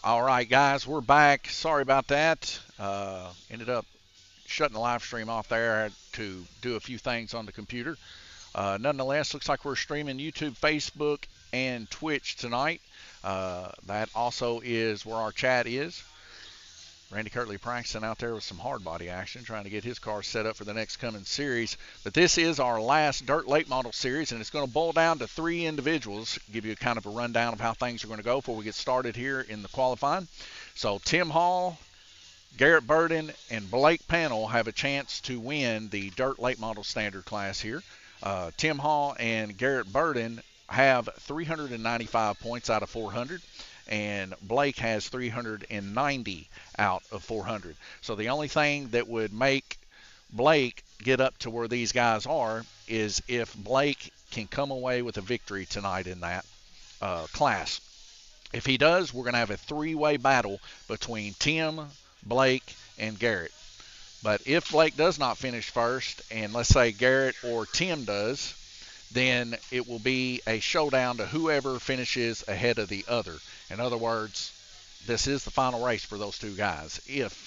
All right, guys, we're back. Sorry about that. Ended up shutting the live stream off there. I had to do a few things on the computer. Nonetheless, looks like we're streaming YouTube, Facebook, and Twitch tonight. That also is where our chat is. Randy Kirtley practicing out there with some hard body action, trying to get his car set up for the next coming series. But this is our last Dirt Late Model series, and it's going to boil down to three individuals. Give you kind of a rundown of how things are going to go before we get started here in the qualifying. So Tim Hall, Garrett Burden, and Blake Pannell have a chance to win the Dirt Late Model Standard class here. Tim Hall and Garrett Burden have 395 points out of 400, and Blake has 390 out of 400. So the only thing that would make Blake get up to where these guys are is if Blake can come away with a victory tonight in that class. If he does, we're going to have a three-way battle between Tim, Blake, and Garrett. But if Blake does not finish first, and let's say Garrett or Tim does, then it will be a showdown to whoever finishes ahead of the other. In other words, this is the final race for those two guys. If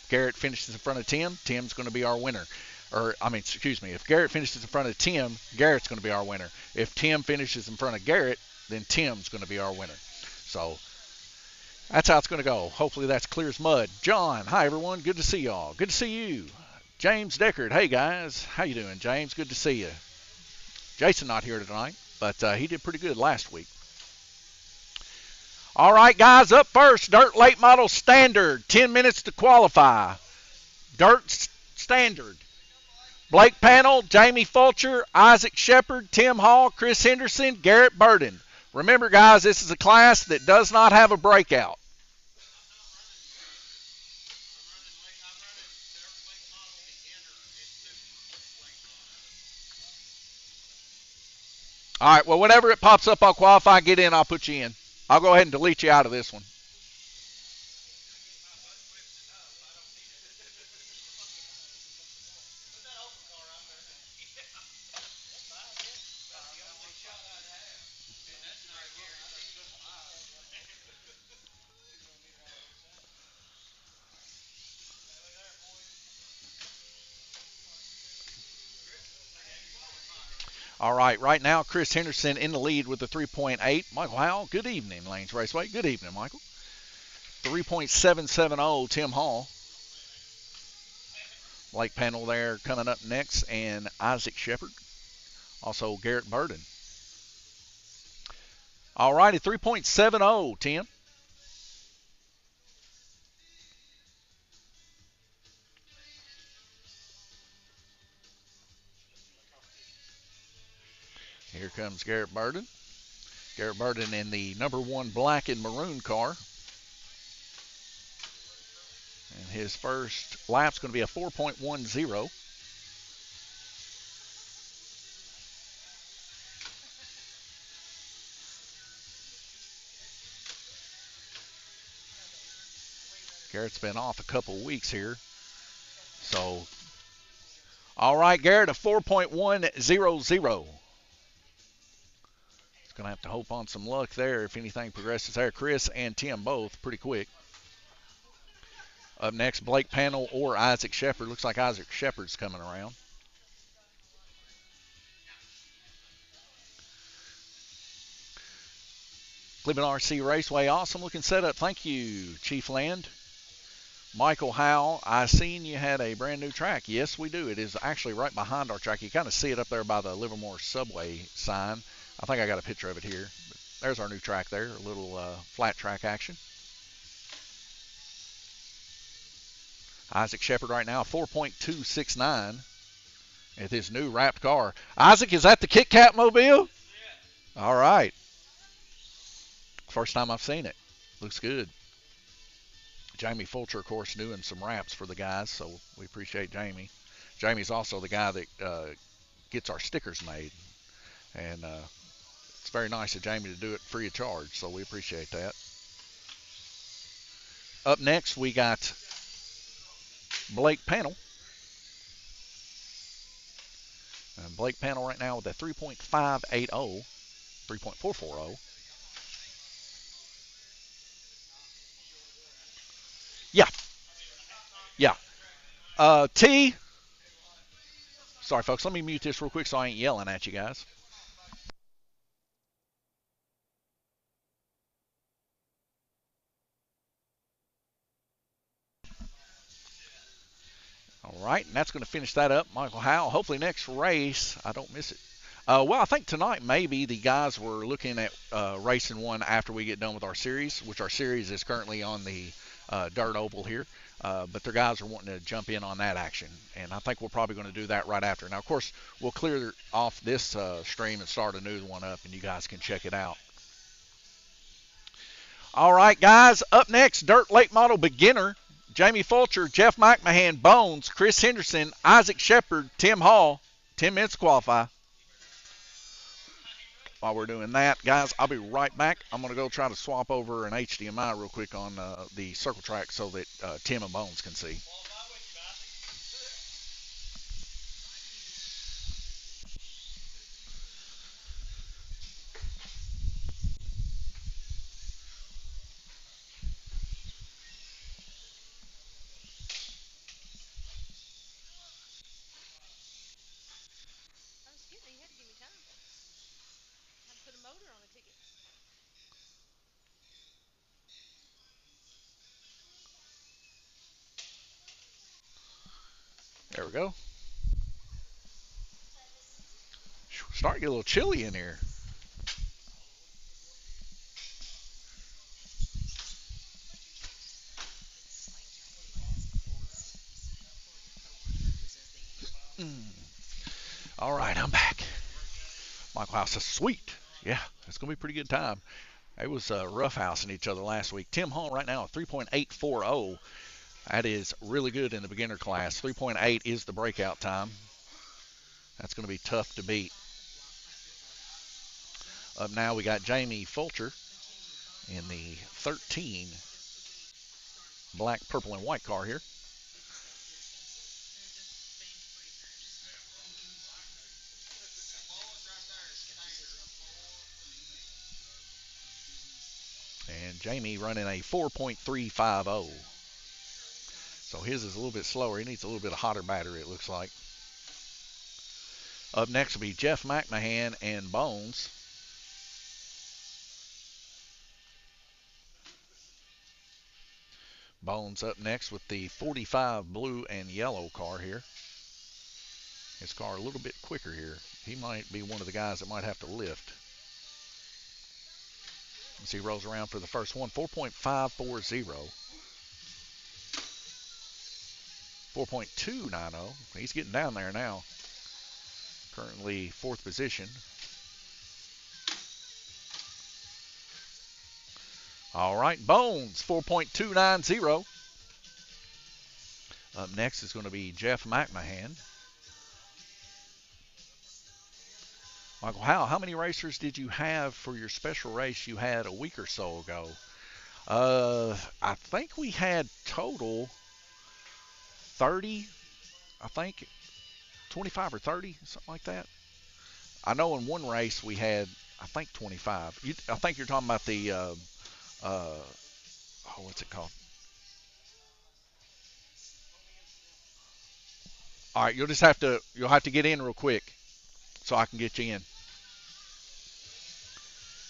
Garrett finishes in front of Tim, Tim's going to be our winner. If Garrett finishes in front of Tim, Garrett's going to be our winner. If Tim finishes in front of Garrett, then Tim's going to be our winner. So that's how it's going to go. Hopefully that's clear as mud. John, hi everyone. Good to see y'all. Good to see you. James Deckard, hey guys. How you doing, James? Good to see you. Jason not here tonight, but he did pretty good last week. All right, guys, up first, Dirt Late Model Standard. 10 minutes to qualify. Dirt Standard. Blake Pannell, Jamie Fulcher, Isaac Shepard, Tim Hall, Chris Henderson, Garrett Burden. Remember, guys, this is a class that does not have a breakout. All right, well, whenever it pops up, I'll qualify, get in, I'll put you in. I'll go ahead and delete you out of this one. All right now, Chris Henderson in the lead with the 3.8. Michael Howell, good evening, Lanes Raceway. Good evening, Michael. 3.770, Tim Hall. Blake Pannell there coming up next, and Isaac Shepard. Also Garrett Burden. All righty, 3.70, Tim. Here comes Garrett Burden. Garrett Burden in the number 1 black and maroon car. And his first lap's going to be a 4.10. Garrett's been off a couple weeks here. So, all right, Garrett, a 4.100. It's going to have to hope on some luck there if anything progresses there. Chris and Tim both pretty quick. Up next, Blake Pannell or Isaac Shepard. Looks like Isaac Shepard's coming around. Cleveland RC Raceway, awesome looking setup. Thank you, Chief Land. Michael Howell, I seen you had a brand new track. Yes, we do. It is actually right behind our track. You kind of see it up there by the Livermore subway sign. I think I got a picture of it here. But there's our new track there, a little flat track action. Isaac Shepard right now, 4.269 at his new wrapped car. Isaac, is that the Kit Kat mobile? Yeah. All right. First time I've seen it. Looks good. Jamie Fulcher, of course, doing some wraps for the guys, so we appreciate Jamie. Jamie's also the guy that gets our stickers made, and it's very nice of Jamie to do it free of charge, so we appreciate that. Up next, we got Blake Pannell. And Blake Pannell right now with a 3.580, 3.440. Yeah. T. Sorry, folks. Let me mute this real quick so I ain't yelling at you guys. All right, and that's going to finish that up. Michael Howell. Hopefully next race I don't miss it. Well, I think tonight maybe the guys were looking at racing one after we get done with our series, which our series is currently on the dirt oval here. But their guys are wanting to jump in on that action, and I think we're probably going to do that right after. Now, of course, we'll clear off this stream and start a new one up, and you guys can check it out. All right, guys, up next, Dirt Late Model Beginner. Jamie Fulcher, Jeff McMahon, Bones, Chris Henderson, Isaac Shepard, Tim Hall. 10 minutes to qualify. While we're doing that, guys, I'll be right back. I'm going to go try to swap over an HDMI real quick on the circle track so that Tim and Bones can see. There we go. Starting to get a little chilly in here. All right, I'm back. Michael House says, sweet. Yeah, it's going to be a pretty good time. It was roughhousing each other last week. Tim Hall right now, 3.840. That is really good in the beginner class. 3.8 is the breakout time. That's going to be tough to beat. Up now, we got Jamie Fulcher in the 13 black, purple, and white car here. And Jamie running a 4.350. So his is a little bit slower. He needs a little bit of hotter battery, it looks like. Up next will be Jeff McMahon and Bones. Bones up next with the 45 blue and yellow car here. His car a little bit quicker here. He might be one of the guys that might have to lift. As he rolls around for the first one, 4.540. 4.290. He's getting down there now. Currently fourth position. All right, Bones, 4.290. Up next is going to be Jeff McMahon. Michael Howell, how many racers did you have for your special race you had a week or so ago? I think we had total 30, I think, 25 or 30, something like that. I know in one race we had, I think, 25. I think you're talking about the, what's it called? All right, you'll have to get in real quick so I can get you in.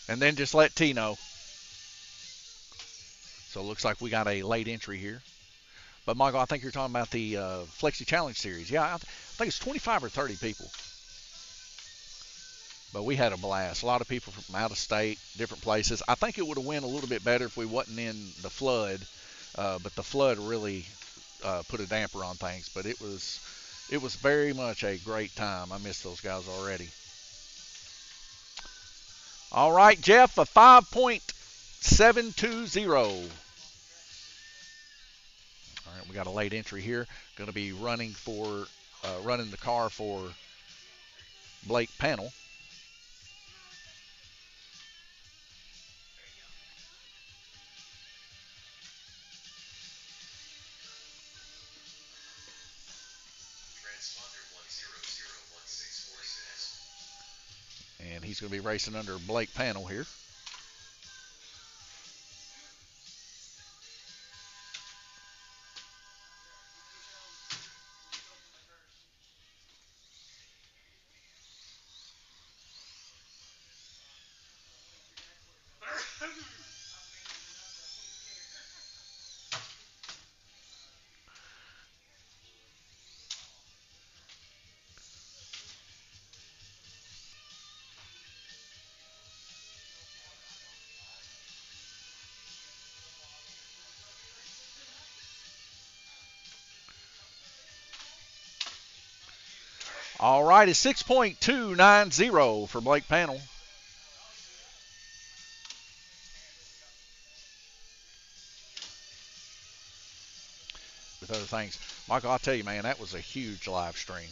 And then just let T know. So it looks like we got a late entry here. But, Michael, I think you're talking about the Flexi Challenge Series. Yeah, I think it's 25 or 30 people. But we had a blast. A lot of people from out of state, different places. I think it would have went a little bit better if we wasn't in the flood. But the flood really put a damper on things. But it was very much a great time. I miss those guys already. All right, Jeff, a 5.720. All right, we got a late entry here. Going to be running the car for Blake Panel. And he's going to be racing under Blake Panel here. All right, it's 6.290 for Blake Panel. With other things, Michael, I'll tell you, man, that was a huge live stream.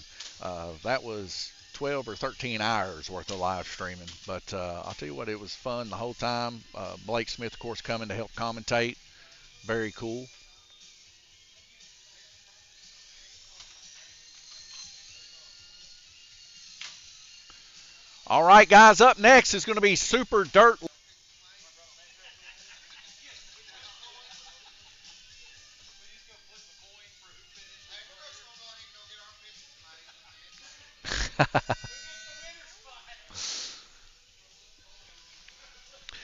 That was 12 or 13 hours worth of live streaming. But I'll tell you what, it was fun the whole time. Blake Smith, of course, coming to help commentate. Very cool. All right, guys, up next is going to be Super Dirt.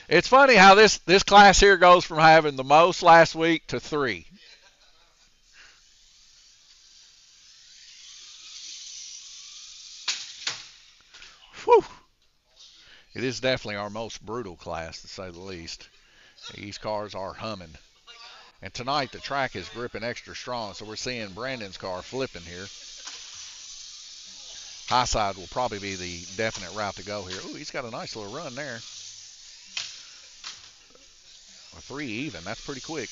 It's funny how this class here goes from having the most last week to 3. Whew. It is definitely our most brutal class, to say the least. These cars are humming. And tonight the track is gripping extra strong, so we're seeing Brandon's car flipping here. High side will probably be the definite route to go here. Ooh, he's got a nice little run there. A 3 even, that's pretty quick.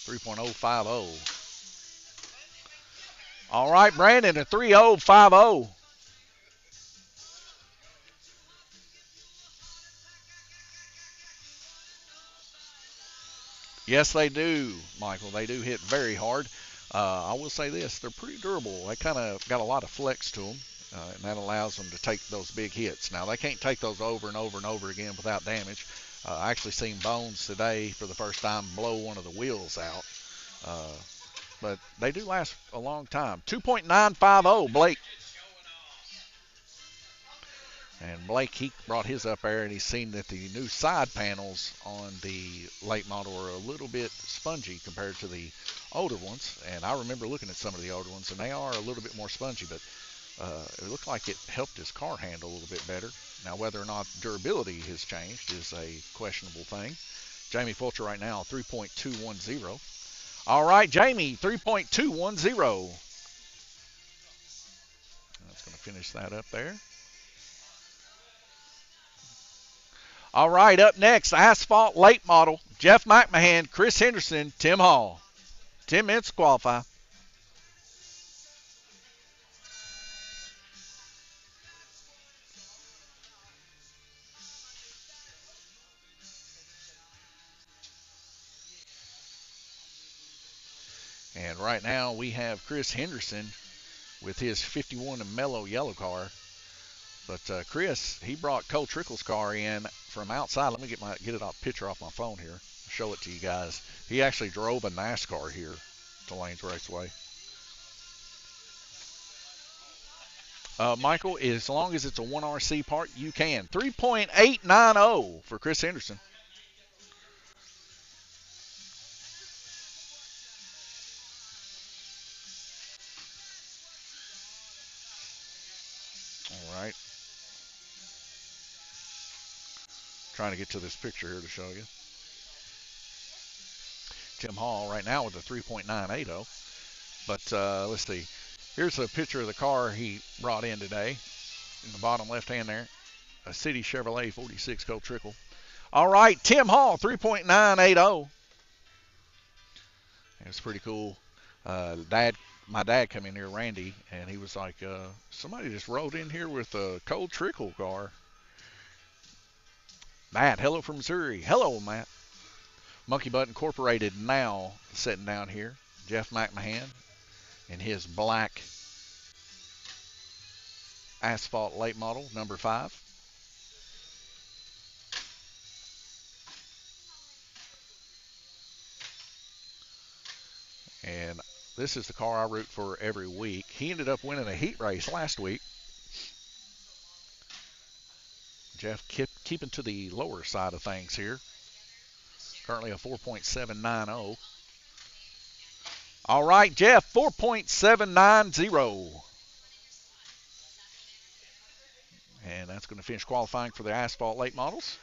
.050. All right, Brandon, a 3.050. Yes, they do, Michael. They do hit very hard. I will say this, they're pretty durable. They kind of got a lot of flex to them, and that allows them to take those big hits. Now, they can't take those over and over and over again without damage. I actually seen Bones today for the first time blow one of the wheels out. But they do last a long time. 2.950, Blake. And Blake, he brought his up there, and he's seen that the new side panels on the late model are a little bit spongy compared to the older ones. And I remember looking at some of the older ones, and they are a little bit more spongy, but it looked like it helped his car handle a little bit better. Now, whether or not durability has changed is a questionable thing. Jamie Fulcher right now, 3.210. All right, Jamie, 3.210. That's going to finish that up there. All right, up next, Asphalt Late Model, Jeff McMahon, Chris Henderson, Tim Hall. 10 minutes to qualify. And right now we have Chris Henderson with his 51 and mellow yellow car. But Chris, he brought Cole Trickle's car in from outside. Let me get it off picture off my phone here. Show it to you guys. He actually drove a NASCAR here to Lanes Raceway. Michael, as long as it's a 1RC part, you can. 3.890 for Chris Henderson. All right. Trying to get to this picture here to show you. Tim Hall right now with a 3.980. But let's see. Here's a picture of the car he brought in today. In the bottom left hand there. A City Chevrolet 46 Cole Trickle. All right, Tim Hall, 3.980. It's pretty cool. My dad come in here, Randy, and he was like, somebody just rode in here with a Cole Trickle car. Matt, hello from Missouri. Hello, Matt. Monkey Butt Incorporated now sitting down here. Jeff McMahon in his black Asphalt Late Model, number 5. And this is the car I root for every week. He ended up winning a heat race last week. Jeff keeping to the lower side of things here. Currently a 4.790. All right, Jeff, 4.790. And that's going to finish qualifying for the Asphalt Late Models.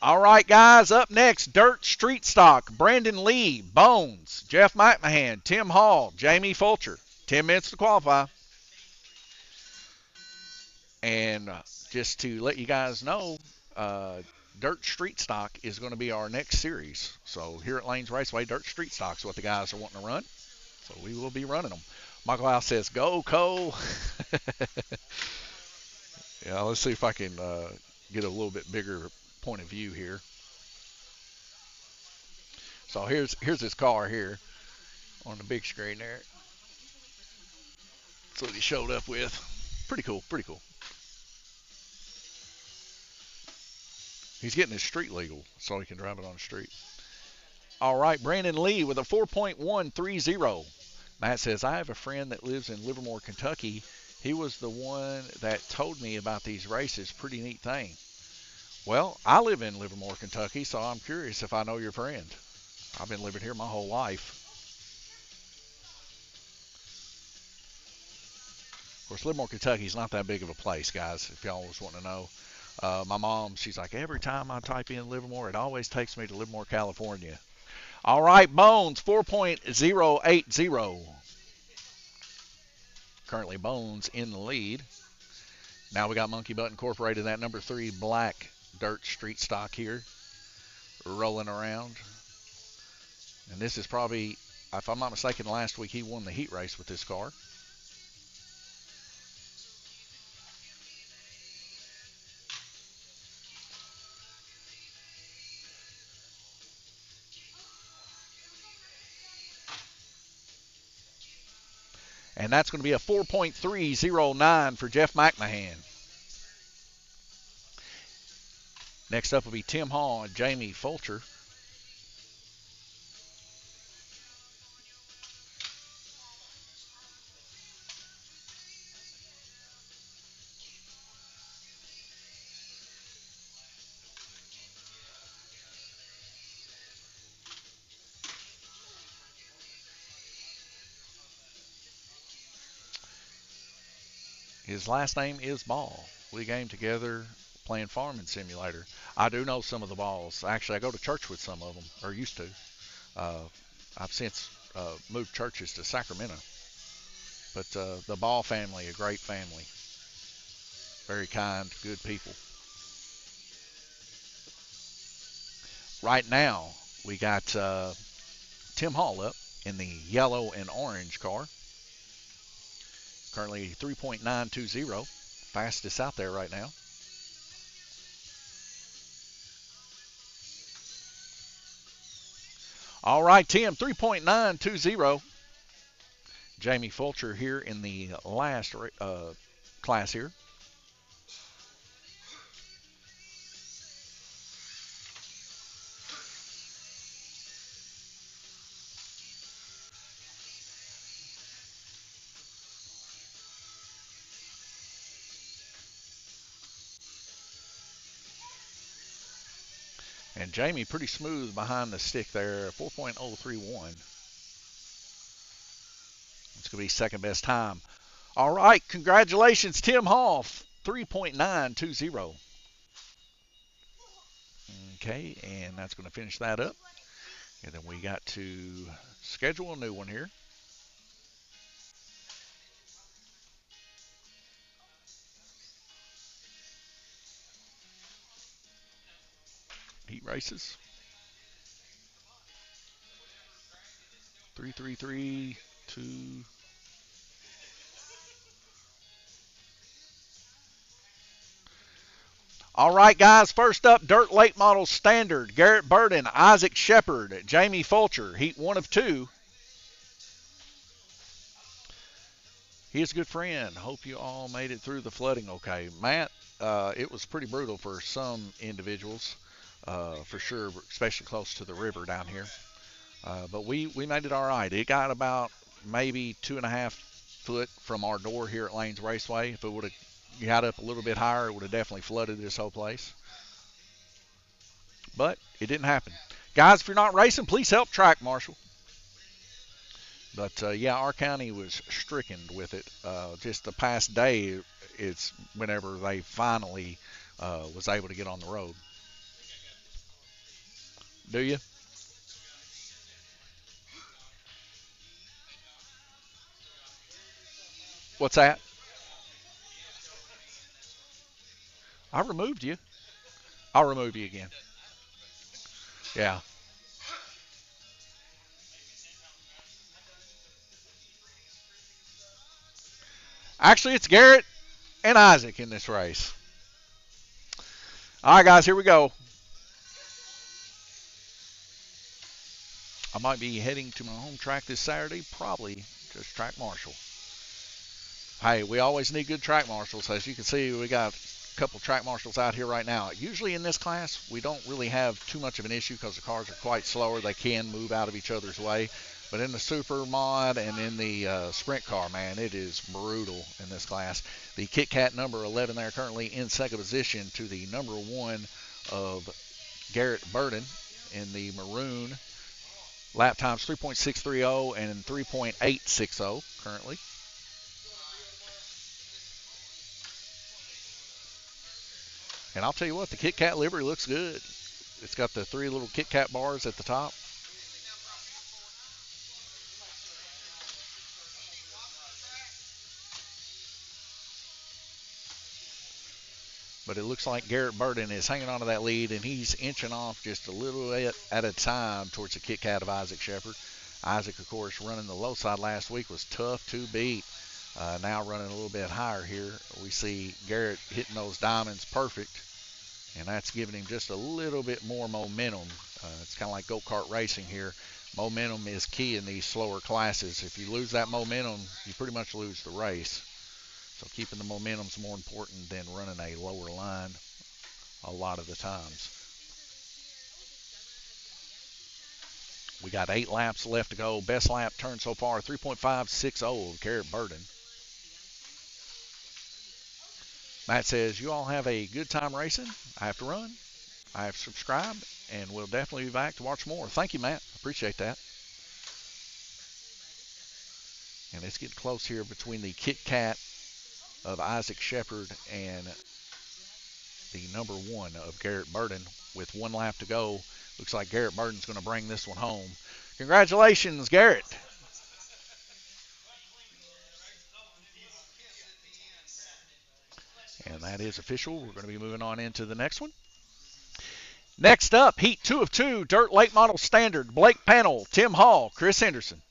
All right, guys, up next, Dirt Street Stock, Brandon Lee, Bones, Jeff McMahon, Tim Hall, Jamie Fulcher. 10 minutes to qualify. And just to let you guys know, Dirt Street Stock is going to be our next series. So here at Lanes Raceway, Dirt Street Stock is what the guys are wanting to run. So we will be running them. Michael House says, go, Cole. Yeah, let's see if I can get a little bit bigger point of view here. So here's his car here on the big screen there. That's what he showed up with. Pretty cool, pretty cool. He's getting his street legal so he can drive it on the street. All right, Brandon Lee with a 4.130. Matt says, I have a friend that lives in Livermore, Kentucky. He was the one that told me about these races. Pretty neat thing. Well, I live in Livermore, Kentucky, so I'm curious if I know your friend. I've been living here my whole life. Of course, Livermore, Kentucky is not that big of a place, guys, if y'all always want to know. My mom, she's like, every time I type in Livermore, it always takes me to Livermore, California. All right, Bones, 4.080. Currently, Bones in the lead. Now we got Monkey Butt Incorporated, that number 3 black Dirt Street Stock here, rolling around. And this is probably, if I'm not mistaken, last week he won the heat race with this car. And that's going to be a 4.309 for Jeff McMahon. Next up will be Tim Hall and Jamie Fulcher. His last name is Ball. We game together playing Farming Simulator. I do know some of the Balls. Actually, I go to church with some of them, or used to. I've since moved churches to Sacramento. But the Ball family, a great family. Very kind, good people. Right now, we got Tim Hall up in the yellow and orange car. Currently 3.920, fastest out there right now. All right, Tim, 3.920. Jamie Fulcher here in the last class here. And Jamie pretty smooth behind the stick there, 4.031. It's going to be second best time. All right, congratulations, Tim Hall, 3.920. Okay, and that's going to finish that up. And then we got to schedule a new one here. Heat races. 333 2. All right, guys, first up, Dirt Late Model Standard. Garrett Burden, Isaac Shepard, Jamie Fulcher, heat 1 of 2. He is a good friend. Hope you all made it through the flooding okay. Matt, it was pretty brutal for some individuals, for sure, especially close to the river down here. But we made it all right. It got about maybe 2.5 foot from our door here at Lanes Raceway. If it would have got up a little bit higher, it would have definitely flooded this whole place. But it didn't happen. Guys, if you're not racing, please help track marshal. But, yeah, our county was stricken with it. Just the past day, it's whenever they finally was able to get on the road. Do you? What's that? I removed you. I'll remove you again. Yeah. Actually, it's Garrett and Isaac in this race. All right, guys, here we go. I might be heading to my home track this Saturday, probably just track marshal. Hey, we always need good track marshals. As you can see, we got a couple track marshals out here right now. Usually in this class, we don't really have too much of an issue because the cars are quite slower. They can move out of each other's way. But in the super mod and in the sprint car, man, it is brutal in this class. The Kit Kat number 11 there currently in second position to the number 1 of Garrett Burden in the maroon. Lap times 3.630 and 3.860 currently. And I'll tell you what, the Kit Kat livery looks good. It's got the 3 little Kit Kat bars at the top. But it looks like Garrett Burden is hanging on to that lead, and he's inching off just a little bit at a time towards the Kit Kat of Isaac Shepard. Isaac, of course, running the low side last week was tough to beat. Now running a little bit higher here. We see Garrett hitting those diamonds perfect, and that's giving him just a little bit more momentum. It's kind of like go-kart racing here. Momentum is key in these slower classes. If you lose that momentum, you pretty much lose the race. So keeping the momentum is more important than running a lower line a lot of the times. We got 8 laps left to go. Best lap turn so far, 3.560 of Garrett Burden. Matt says, you all have a good time racing. I have to run. I have subscribed, and we'll definitely be back to watch more. Thank you, Matt. Appreciate that. And it's getting close here between the Kit Kat of Isaac Shepard and the number 1 of Garrett Burden with 1 lap to go. Looks like Garrett Burden's going to bring this one home. Congratulations, Garrett. And that is official. We're going to be moving on into the next one. Next up, Heat 2 of 2, Dirt Late Model Standard, Blake Panel, Tim Hall, Chris Henderson.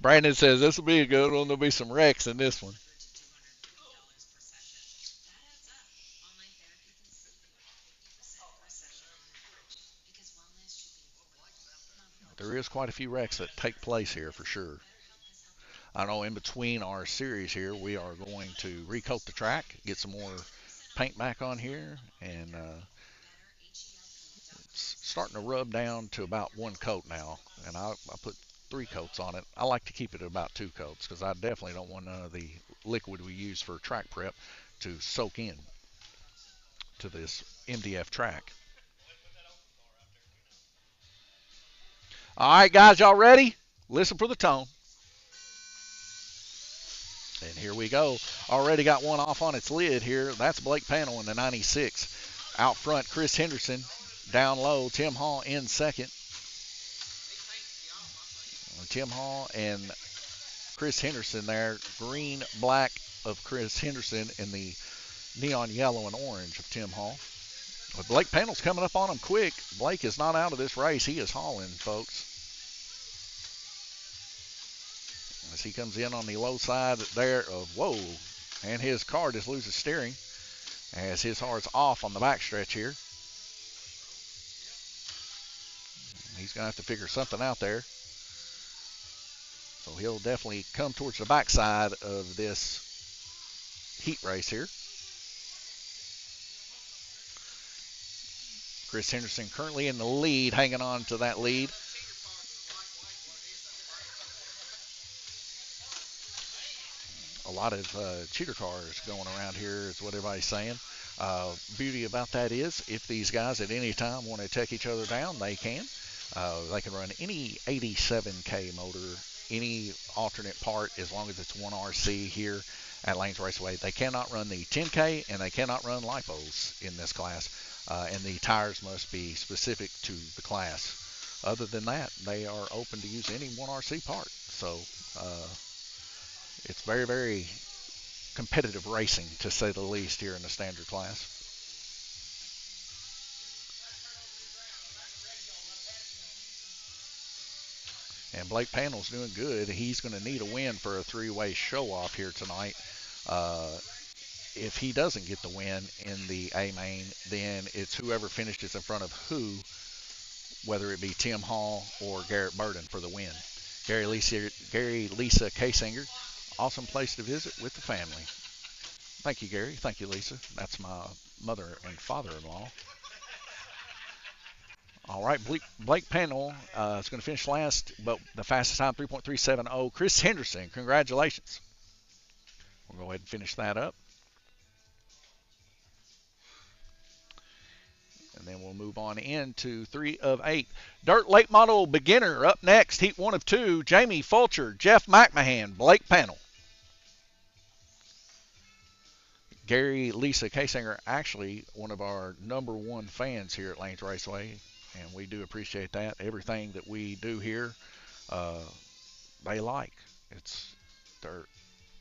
Brandon says this will be a good one. There'll be some wrecks in this one. There is quite a few wrecks that take place here for sure. I know in between our series here, we are going to recoat the track, get some more paint back on here, and it's starting to rub down to about 1 coat now. And I put 3 coats on it. I like to keep it at about 2 coats because I definitely don't want none of the liquid we use for track prep to soak in to this MDF track. All right, guys, y'all ready? Listen for the tone. And here we go. Already got one off on its lid here. That's Blake Panel in the 96. Out front, Chris Henderson. Down low, Tim Hall in second. Tim Hall and Chris Henderson there. Green, black of Chris Henderson and the neon yellow and orange of Tim Hall. But Blake Panel's coming up on him quick. Blake is not out of this race. He is hauling, folks. As he comes in on the low side there of, whoa, and his car just loses steering as his hard's off on the backstretch here. He's going to have to figure something out there. So he'll definitely come towards the backside of this heat race here. Chris Henderson currently in the lead, hanging on to that lead. A lot of cheater cars going around here is what everybody's saying. Beauty about that is if these guys at any time want to take each other down, they can. They can run any 87K motor, any alternate part, as long as it's 1RC here at Lanes Raceway. They cannot run the 10K and they cannot run lipos in this class, and the tires must be specific to the class. Other than that, they are open to use any 1RC part. So it's very, very competitive racing, to say the least, here in the standard class. And Blake Panel's doing good. He's going to need a win for a three-way show-off here tonight. If he doesn't get the win in the A main, then it's whoever finishes in front of who, whether it be Tim Hall or Garrett Burden for the win. Gary Lisa Kasinger, awesome place to visit with the family. Thank you, Gary. Thank you, Lisa. That's my mother and father-in-law. All right, Blake Panel is going to finish last, but the fastest time, 3.370. Chris Henderson, congratulations. We'll go ahead and finish that up. And then we'll move on into 3 of 8. Dirt Late Model Beginner up next, heat 1 of 2. Jamie Fulcher, Jeff McMahon, Blake Panel. Gary Lisa Kasinger, actually one of our #1 fans here at Lanes Raceway, and we do appreciate that. Everything that we do here, they like. They're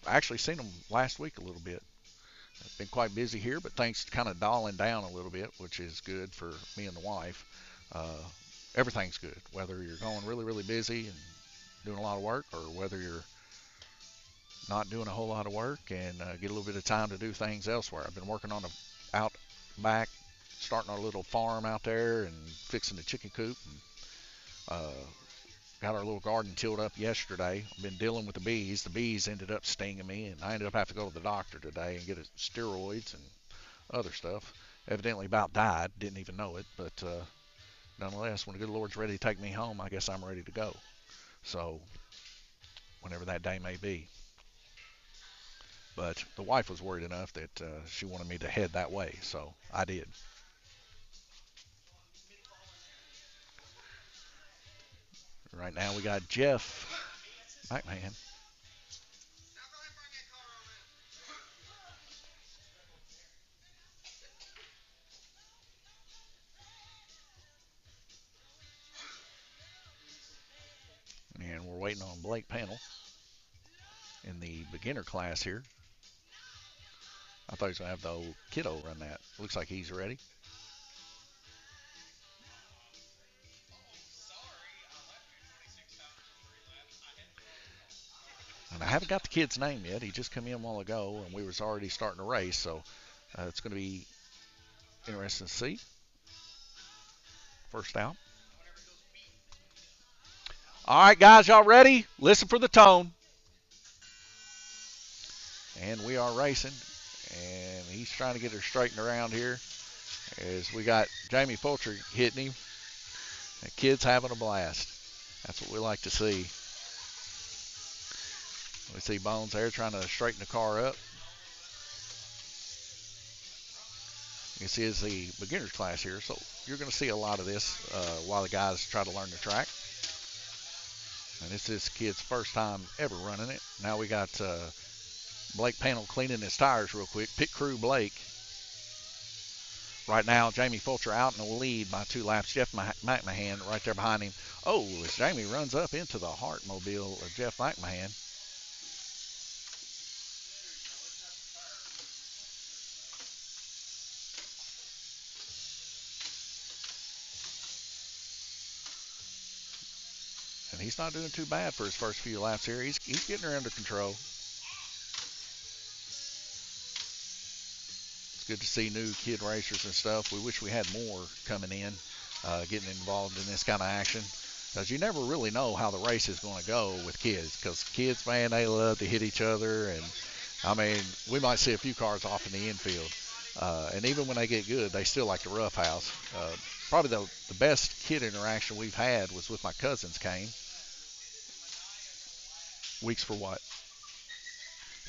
actually seen them last week a little bit. It's been quite busy here, but things kind of dialing down a little bit, which is good for me and the wife. Everything's good, whether you're going really, really busy and doing a lot of work, or whether you're not doing a whole lot of work and get a little bit of time to do things elsewhere. I've been working on out back, starting our little farm out there and fixing the chicken coop. And, got our little garden tilled up yesterday. I've been dealing with the bees. The bees ended up stinging me, and I ended up having to go to the doctor today and get steroids and other stuff. Evidently about died, didn't even know it, but nonetheless, when the good Lord's ready to take me home, I guess I'm ready to go. So, whenever that day may be. But the wife was worried enough that she wanted me to head that way, so I did. Right now we got Jeff McMahon. And we're waiting on Blake Panel in the beginner class here. I thought he was going to have the old kiddo run that. Looks like he's ready. And I haven't got the kid's name yet. He just came in a while ago, and we was already starting to race, so it's going to be interesting to see. First out. All right, guys, y'all ready? Listen for the tone. And we are racing, and he's trying to get her straightened around here as we got Jamie Fulcher hitting him. The kid's having a blast. That's what we like to see. We see Bones there trying to straighten the car up. You can see it's the beginner's class here, so you're going to see a lot of this while the guys try to learn the track. And this is this kid's first time ever running it. Now we got Blake Panel cleaning his tires real quick. Pit crew Blake. Right now, Jamie Fulcher out in the lead by 2 laps. Jeff McMahon right there behind him. Oh, as Jamie runs up into the Heartmobile of Jeff McMahon. And he's not doing too bad for his first few laps here. He's getting her under control. It's good to see new kid racers and stuff. We wish we had more coming in, getting involved in this kind of action. Because you never really know how the race is going to go with kids. Because kids, man, they love to hit each other. And, I mean, we might see a few cars off in the infield. And even when they get good, they still like to roughhouse. Probably the best kid interaction we've had was with my cousins came. Weeks for what?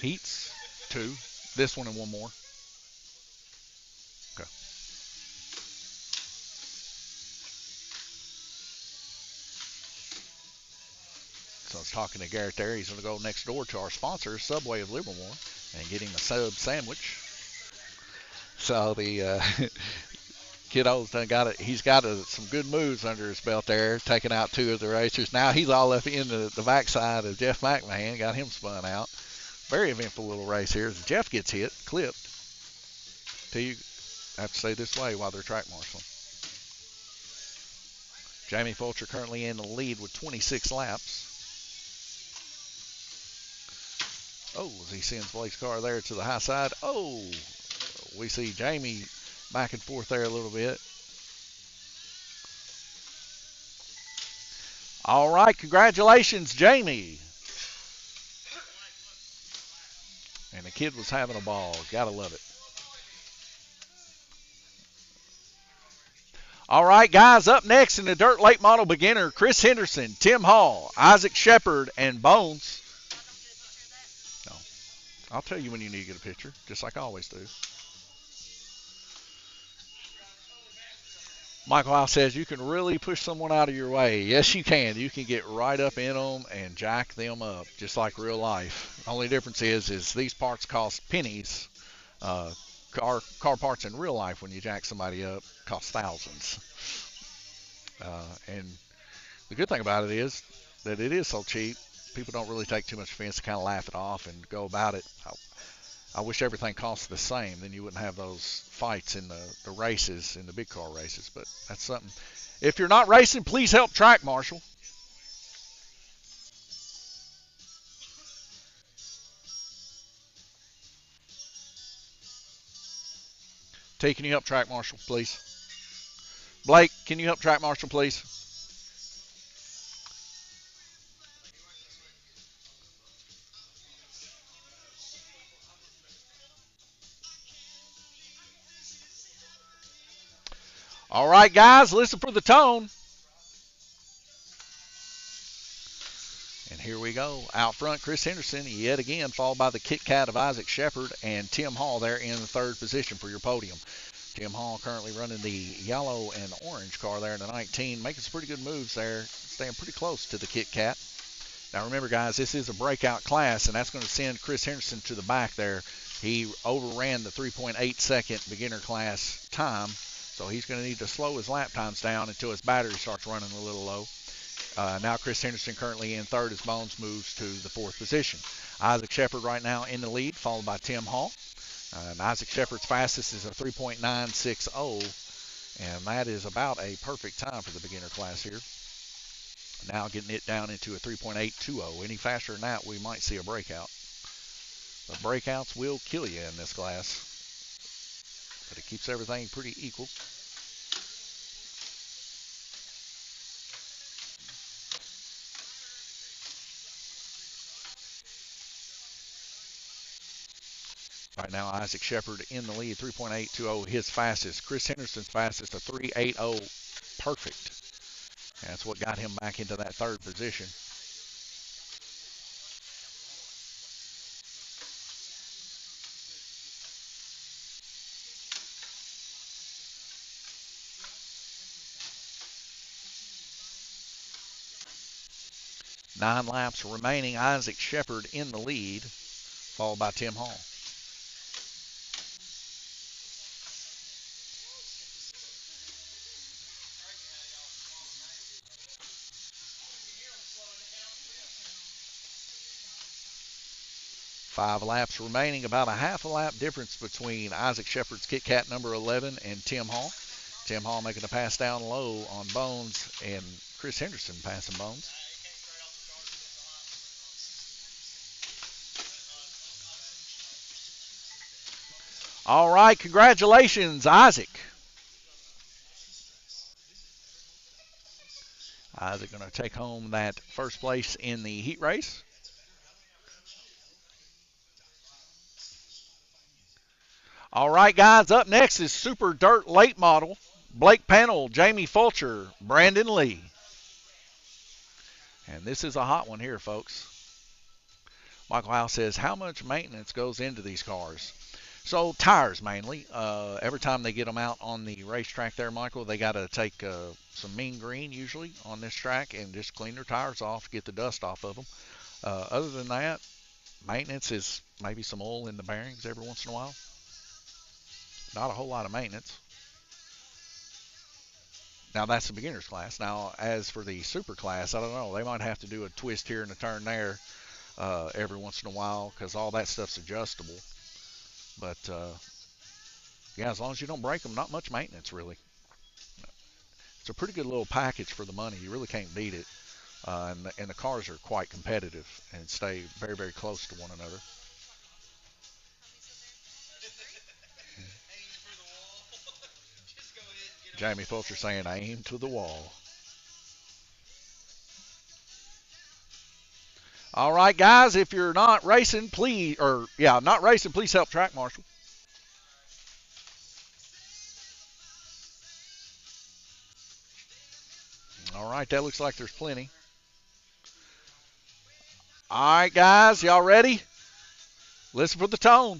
Heats? 2. This one and one more. Okay. So I was talking to Garrett there. He's going to go next door to our sponsor, Subway of Livermore. and get him a sub sandwich. So the kiddo's done got it. He's got some good moves under his belt there, taking out 2 of the racers. Now he's all up in the backside of Jeff McMahon, got him spun out. Very eventful little race here. As Jeff gets hit, clipped. You have to stay this way while they're track marshaling. Jamie Fulcher currently in the lead with 26 laps. Oh, as he sends Blake's car there to the high side. Oh, we see Jamie back and forth there a little bit. All right, congratulations, Jamie. And the kid was having a ball. Gotta love it. All right, guys, up next in the Dirt Late Model Beginner, Chris Henderson, Tim Hall, Isaac Shepard, and Bones. No, I'll tell you when you need to get a picture, just like I always do. Michael House says you can really push someone out of your way. Yes, you can. You can get right up in them and jack them up, just like real life. The only difference is these parts cost pennies. Car parts in real life, when you jack somebody up, cost thousands. And the good thing about it is that it is so cheap, people don't really take too much offense to kind of laugh it off and go about it. I wish everything cost the same. Then you wouldn't have those fights in the races, in the big car races. But that's something. If you're not racing, please help track marshal. T, can you help track marshal, please? Blake, can you help track marshal, please? All right, guys, listen for the tone. And here we go. Out front, Chris Henderson, yet again, followed by the Kit Kat of Isaac Shepard and Tim Hall there in the 3rd position for your podium. Tim Hall currently running the yellow and orange car there in the 19, making some pretty good moves there, staying pretty close to the Kit Kat. Now remember, guys, this is a breakout class, and that's going to send Chris Henderson to the back there. He overran the 3.8 second beginner class time, so he's going to need to slow his lap times down until his battery starts running a little low. Now Chris Henderson currently in 3rd as Bones moves to the 4th position. Isaac Shepard right now in the lead, followed by Tim Hall. And Isaac Shepard's fastest is a 3.960, and that is about a perfect time for the beginner class here. Now getting it down into a 3.820. Any faster than that, we might see a breakout. But breakouts will kill you in this class. But it keeps everything pretty equal. Right now, Isaac Shepard in the lead, 3.820, his fastest. Chris Henderson's fastest, a 3.80, perfect. That's what got him back into that 3rd position. Nine laps remaining. Isaac Shepard in the lead, followed by Tim Hall. Five laps remaining, about a half a lap difference between Isaac Shepard's Kit Kat number 11 and Tim Hall. Tim Hall making a pass down low on Bones, and Chris Henderson passing Bones. All right, congratulations, Isaac. Isaac going to take home that 1st place in the heat race. All right, guys, up next is Super Dirt Late Model. Blake Panel, Jamie Fulcher, Brandon Lee. And this is a hot one here, folks. Michael House says, how much maintenance goes into these cars? So tires mainly. Every time they get them out on the racetrack there, Michael, they got to take some mean green usually on this track and just clean their tires off, get the dust off of them. Other than that, Maintenance is maybe some oil in the bearings every once in a while. Not a whole lot of maintenance. Now that's the beginner's class. Now as for the super class, I don't know. They might have to do a twist here and a turn there every once in a while because all that stuff's adjustable. But yeah, as long as you don't break them, not much maintenance really. It's a pretty good little package for the money. You really can't beat it. And the cars are quite competitive and stay very, very close to one another. Jamie Fulcher saying, aim to the wall. All right, guys, if you're not racing, please, not racing, please help track marshal. All right, that looks like there's plenty. All right, guys, y'all ready? Listen for the tone.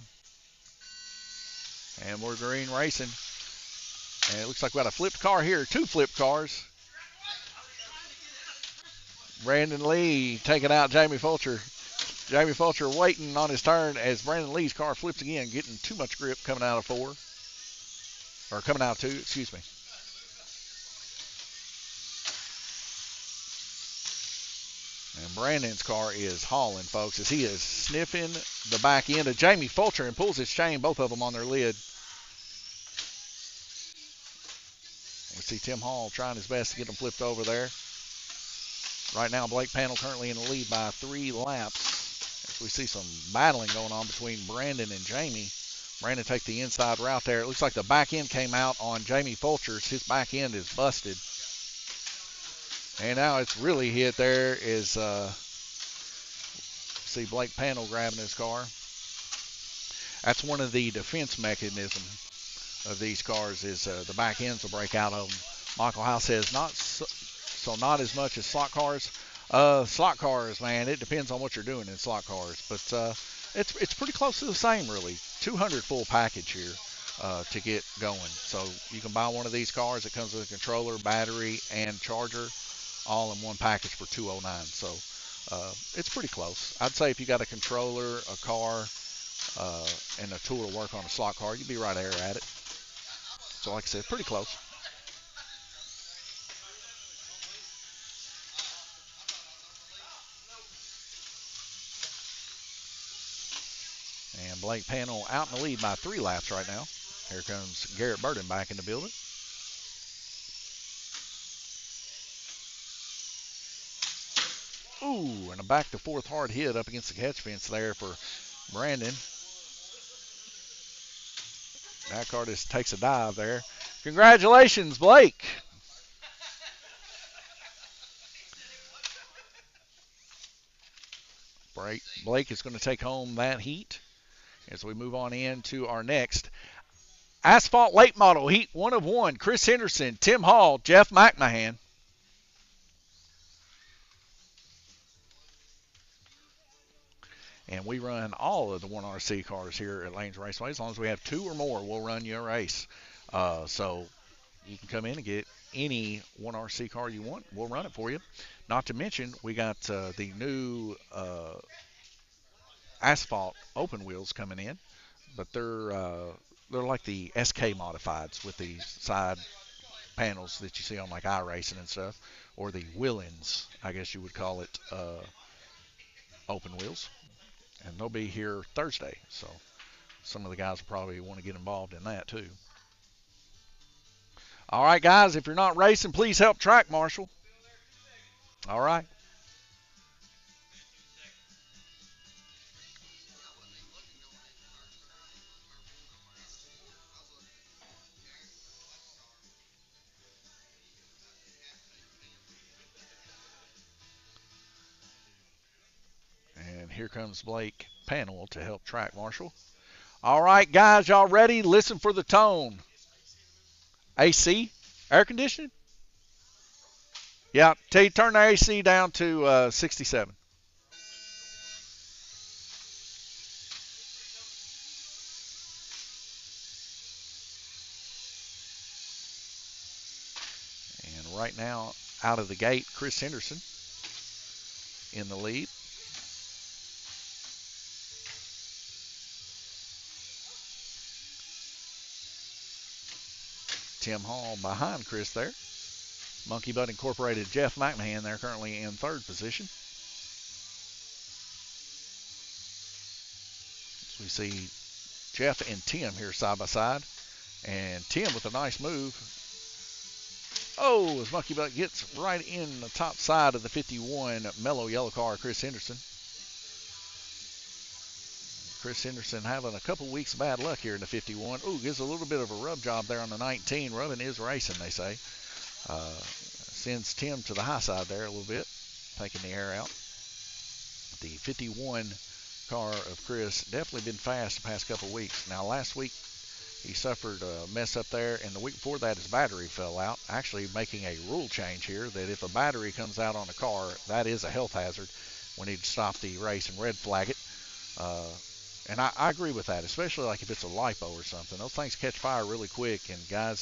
And we're green racing. And it looks like we got a flipped car here, 2 flipped cars. Brandon Lee taking out Jamie Fulcher. Jamie Fulcher waiting on his turn as Brandon Lee's car flips again, getting too much grip coming out of 4. Or coming out of 2, excuse me. And Brandon's car is hauling, folks, as he is sniffing the back end of Jamie Fulcher and pulls his chain, both of them on their lid. We see Tim Hall trying his best to get them flipped over there. Right now, Blake Panel currently in the lead by 3 laps. As we see some battling going on between Brandon and Jamie. Brandon takes the inside route there. It looks like the back end came out on Jamie Fulcher's. His back end is busted. And now it's really hit there is, see Blake Panel grabbing his car. That's one of the defense mechanisms of these cars is the back ends will break out of them. Michael House says not as much as slot cars. Slot cars, man, it depends on what you're doing in slot cars. But it's pretty close to the same, really. 200 full package here to get going. So you can buy one of these cars. It comes with a controller, battery, and charger, all in one package for $209. So it's pretty close. I'd say if you got a controller, a car, and a tool to work on a slot car, you'd be right there at it. So like I said, pretty close. And Blake Panel out in the lead by 3 laps right now. Here comes Garrett Burden back in the building. Ooh, and a back to 4th hard hit up against the catch fence there for Brandon. That car just takes a dive there. Congratulations, Blake. Blake is going to take home that heat as we move on into our next Asphalt Late Model Heat 1 of 1. Chris Henderson, Tim Hall, Jeff McMahon. And we run all of the 1RC cars here at Lanes Raceway. As long as we have 2 or more, we'll run you a race. So you can come in and get any 1RC car you want. We'll run it for you. Not to mention, we got the new asphalt open wheels coming in, but they're like the SK modifieds with the side panels that you see on like iRacing and stuff, or the Willens, I guess you would call it, open wheels. And they'll be here Thursday, so some of the guys will probably want to get involved in that too. All right, guys, if you're not racing, please help track marshal. All right. And here comes Blake Panel to help track marshal. All right, guys, y'all ready? Listen for the tone. AC? Air conditioning? Yeah, turn the AC down to 67. And right now, out of the gate, Chris Henderson in the lead. Tim Hall behind Chris there. Monkey Butt Incorporated Jeff McMahon there currently in third position. As we see Jeff and Tim here side by side. And Tim with a nice move. Oh, as Monkey Butt gets right in the top side of the 51 mellow yellow car, Chris Henderson. Chris Henderson having a couple weeks of bad luck here in the 51. Ooh, gives a little bit of a rub job there on the 19. Rubbing is racing, they say. Sends Tim to the high side there a little bit, taking the air out. The 51 car of Chris definitely been fast the past couple weeks. Now, last week he suffered a mess up there, and the week before that his battery fell out, actually making a rule change here that if a battery comes out on a car, that is a health hazard. We need to stop the race and red flag it. And I agree with that, especially like if it's a LiPo or something. Those things catch fire really quick, and guys,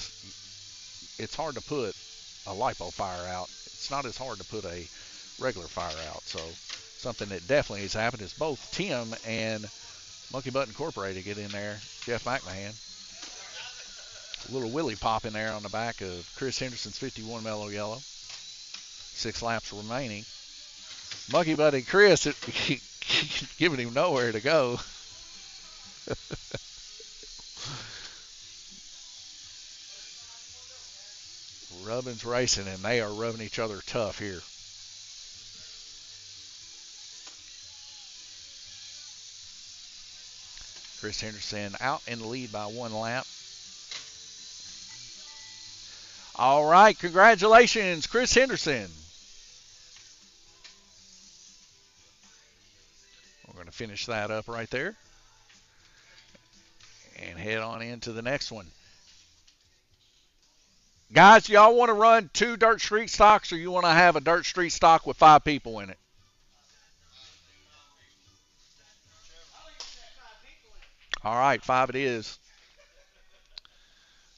it's hard to put a LiPo fire out. It's not as hard to put a regular fire out. So something that definitely has happened is both Tim and Monkey Butt Incorporated get in there. Jeff McMahon. A little willy pop in there on the back of Chris Henderson's 51 mellow yellow. 6 laps remaining. Monkey Butt and Chris giving him nowhere to go. Rubbin's racing, and they are rubbing each other tough here. Chris Henderson out in the lead by 1 lap. All right, congratulations, Chris Henderson. We're going to finish that up right there and head on into the next one. Guys, y'all want to run 2 dirt street stocks, or you want to have a dirt street stock with 5 people in it? All right, 5 it is.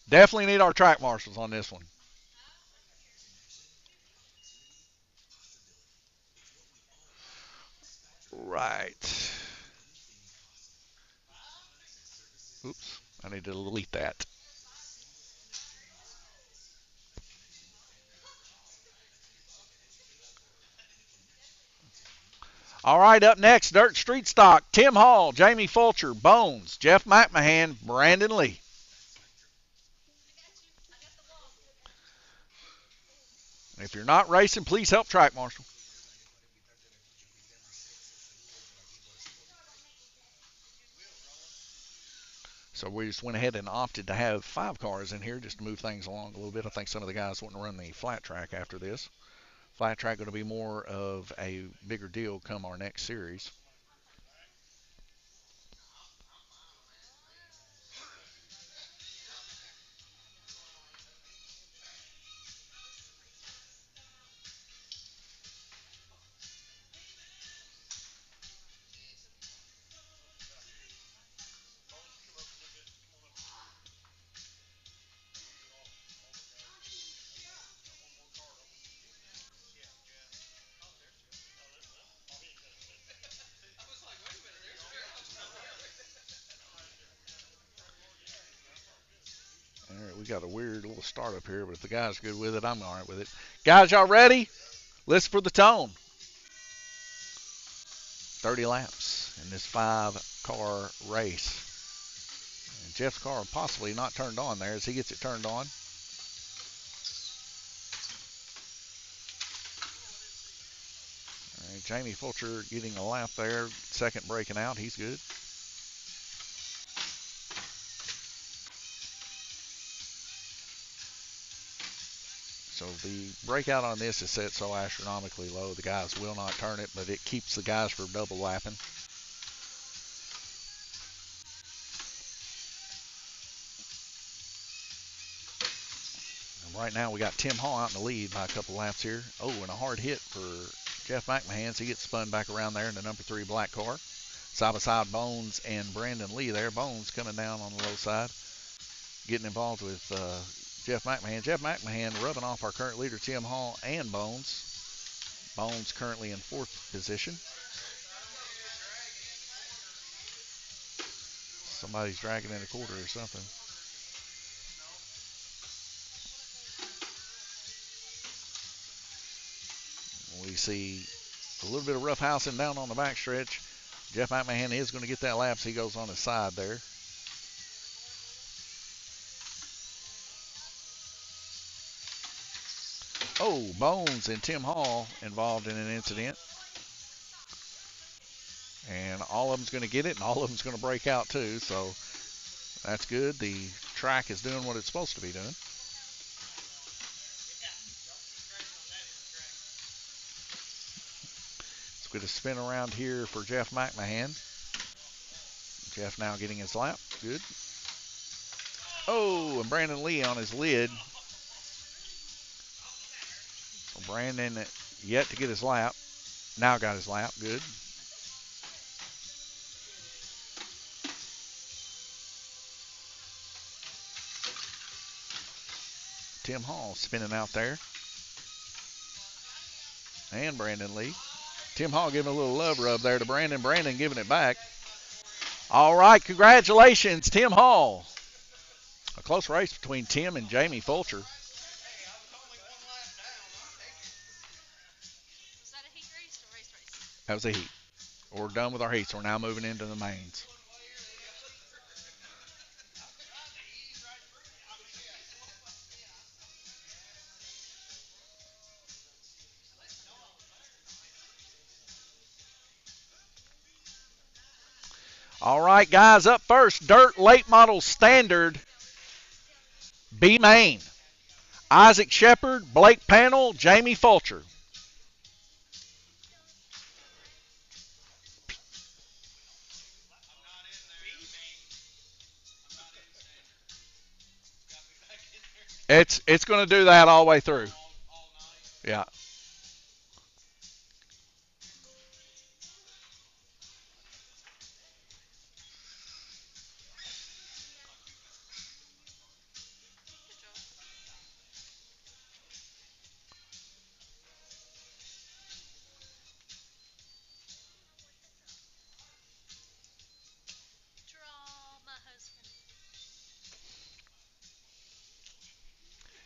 Definitely need our track marshals on this one. Right. Oops, I need to delete that. All right, up next, Dirt Street Stock. Tim Hall, Jamie Fulcher, Bones, Jeff McMahon, Brandon Lee. If you're not racing, please help track marshal. So we just went ahead and opted to have 5 cars in here just to move things along a little bit. I think some of the guys want to run the flat track after this. Flat track going to be more of a bigger deal come our next series. All right, we got a weird little startup here, but if the guy's good with it, I'm all right with it. Guys, y'all ready? Listen for the tone. 30 laps in this 5-car race. And Jeff's car possibly not turned on there as he gets it turned on. All right, Jamie Fulcher getting a lap there, second breaking out. He's good. So the breakout on this is set so astronomically low, the guys will not turn it, but it keeps the guys from double lapping. And right now we got Tim Hall out in the lead by a couple laps here. Oh, and a hard hit for Jeff McMahon. So he gets spun back around there in the number 3 black car. Side by side, Bones and Brandon Lee there. Bones coming down on the low side, getting involved with Jeff McMahon. Jeff McMahon rubbing off our current leader, Tim Hall, and Bones. Bones currently in 4th position. Somebody's dragging in a quarter or something. We see a little bit of rough housing down on the backstretch. Jeff McMahon is going to get that lap, so he goes on his side there. Oh, Bones and Tim Hall involved in an incident. And all of them's going to get it, and all of them's going to break out too, so that's good. The track is doing what it's supposed to be doing. Let's get a spin around here for Jeff McMahon. Jeff now getting his lap. Good. Oh, and Brandon Lee on his lid. So Brandon yet to get his lap. Now got his lap. Good. Tim Hall spinning out there. And Brandon Lee. Tim Hall giving a little love rub there to Brandon. Brandon giving it back. All right, congratulations, Tim Hall. A close race between Tim and Jamie Fulcher. Was that a heat race or race? That was a heat. We're done with our heats. We're now moving into the mains. All right, guys, up first, Dirt Late Model Standard, B main. Isaac Shepard, Blake Panel, Jamie Fulcher. It's going to do that all the way through. Yeah.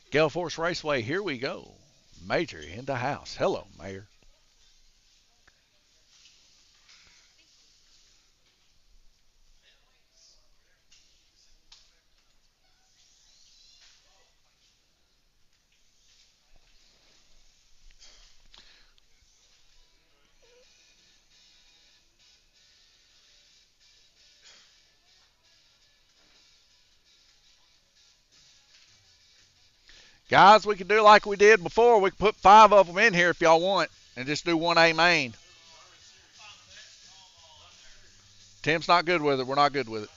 Gale Force Raceway, here we go. Major in the house. Hello, Mayor. Guys, we can do like we did before. We can put 5 of them in here if y'all want and just do 1A main. Tim's not good with it. We're not good with it.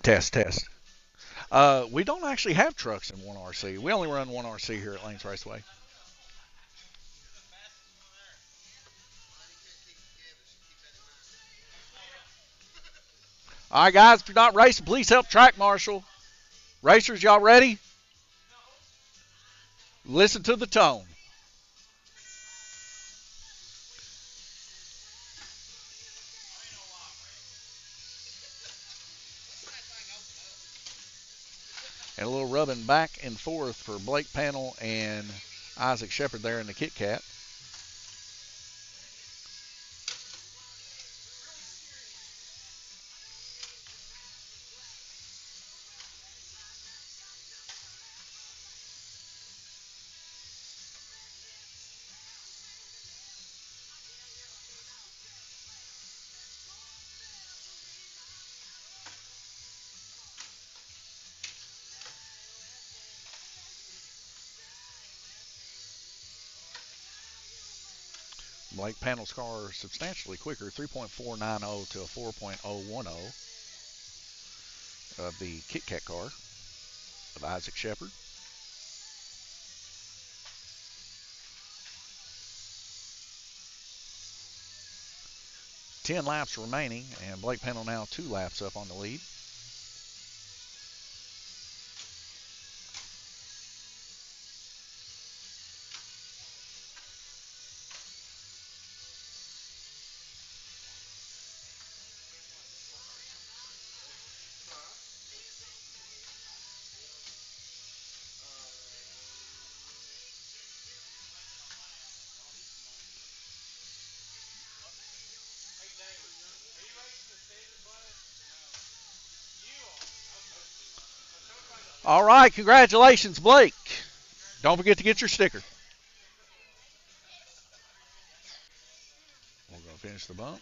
Test. We don't actually have trucks in 1RC. We only run 1RC here at Lanes Raceway. All right, guys, if you're not racing, please help track marshal. Racers, y'all ready? Listen to the tone. And a little rubbing back and forth for Blake Panel and Isaac Shepard there in the Kit Kat. Blake Panel's car substantially quicker, 3.490 to a 4.010 of the Kit Kat car of Isaac Shepard. Ten laps remaining, and Blake Panel now 2 laps up on the lead. All right, congratulations, Blake. Don't forget to get your sticker. We're going to finish the bump.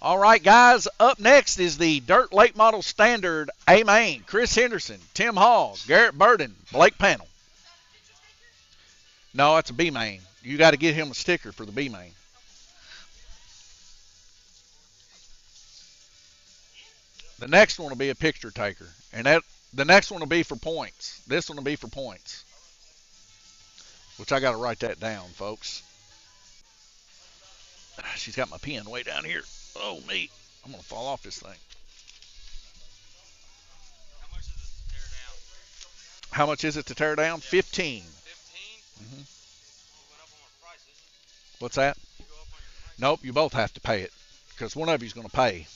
All right, guys, up next is the Dirt Late Model Standard A Main. Chris Henderson, Tim Hall, Garrett Burden, Blake Panel. No, it's a B Main. You got to get him a sticker for the B Main. The next one will be a picture taker, and the next one will be for points. This one will be for points, which I got to write that down, folks. She's got my pen way down here. Oh, me. I'm going to fall off this thing. How much is it to tear down? 15. 15? What's that? Nope, you both have to pay it because one of you's going to pay.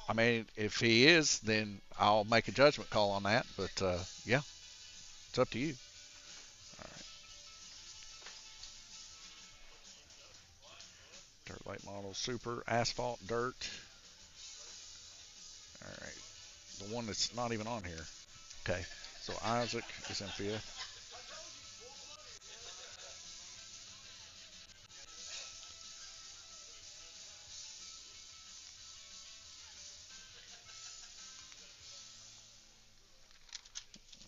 I mean, if he is, then I'll make a judgment call on that. But, yeah, it's up to you. All right. Dirt Late Model Super Asphalt Dirt. All right. The one that's not even on here. Okay. So Isaac is in fifth.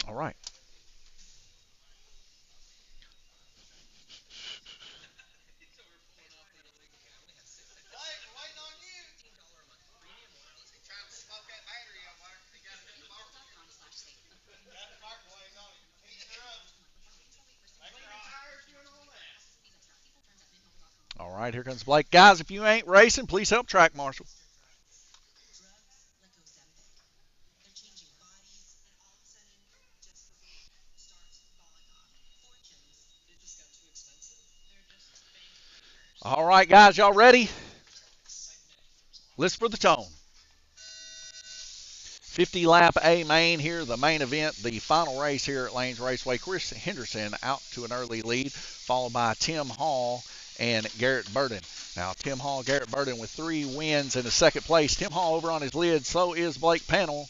All right. All right, here comes Blake. Guys, if you ain't racing, please help track marshal. All right, guys, y'all ready? Listen for the tone. 50 lap A main here, the main event, the final race here at Lanes Raceway. Chris Henderson out to an early lead, followed by Tim Hall and Garrett Burden. Now, Tim Hall, Garrett Burden with 3 wins in the second place. Tim Hall over on his lid, so is Blake Panel.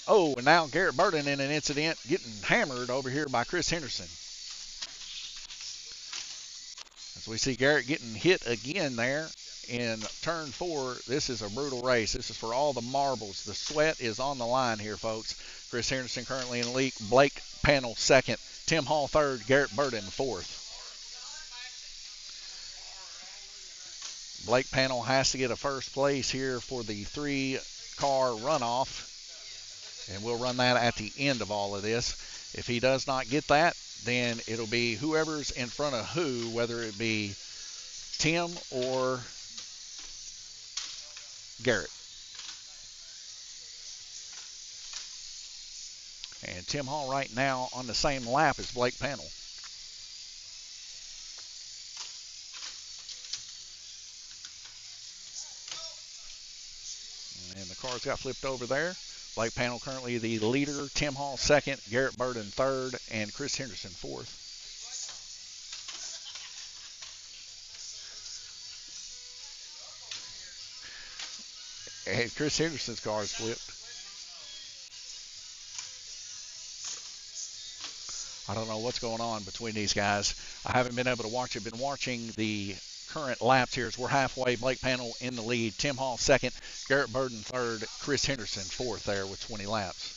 Oh, and now Garrett Burden in an incident getting hammered over here by Chris Henderson. As we see Garrett getting hit again there in turn 4. This is a brutal race. This is for all the marbles. The sweat is on the line here, folks. Chris Henderson currently in the lead. Blake Panel second. Tim Hall third. Garrett Burden fourth. Blake Panel has to get a first place here for the 3-car runoff. And we'll run that at the end of all of this. If he does not get that, then it'll be whoever's in front of who, whether it be Tim or Garrett. And Tim Hall right now on the same lap as Blake Panel. And the cars got flipped over there. Blake Panel currently the leader. Tim Hall second. Garrett Burden third. And Chris Henderson fourth. And Chris Henderson's car is flipped. I don't know what's going on between these guys. I haven't been able to watch it. Been watching the current laps here as we're halfway. Blake Panel in the lead. Tim Hall second. Garrett Burden third. Chris Henderson fourth there with 20 laps.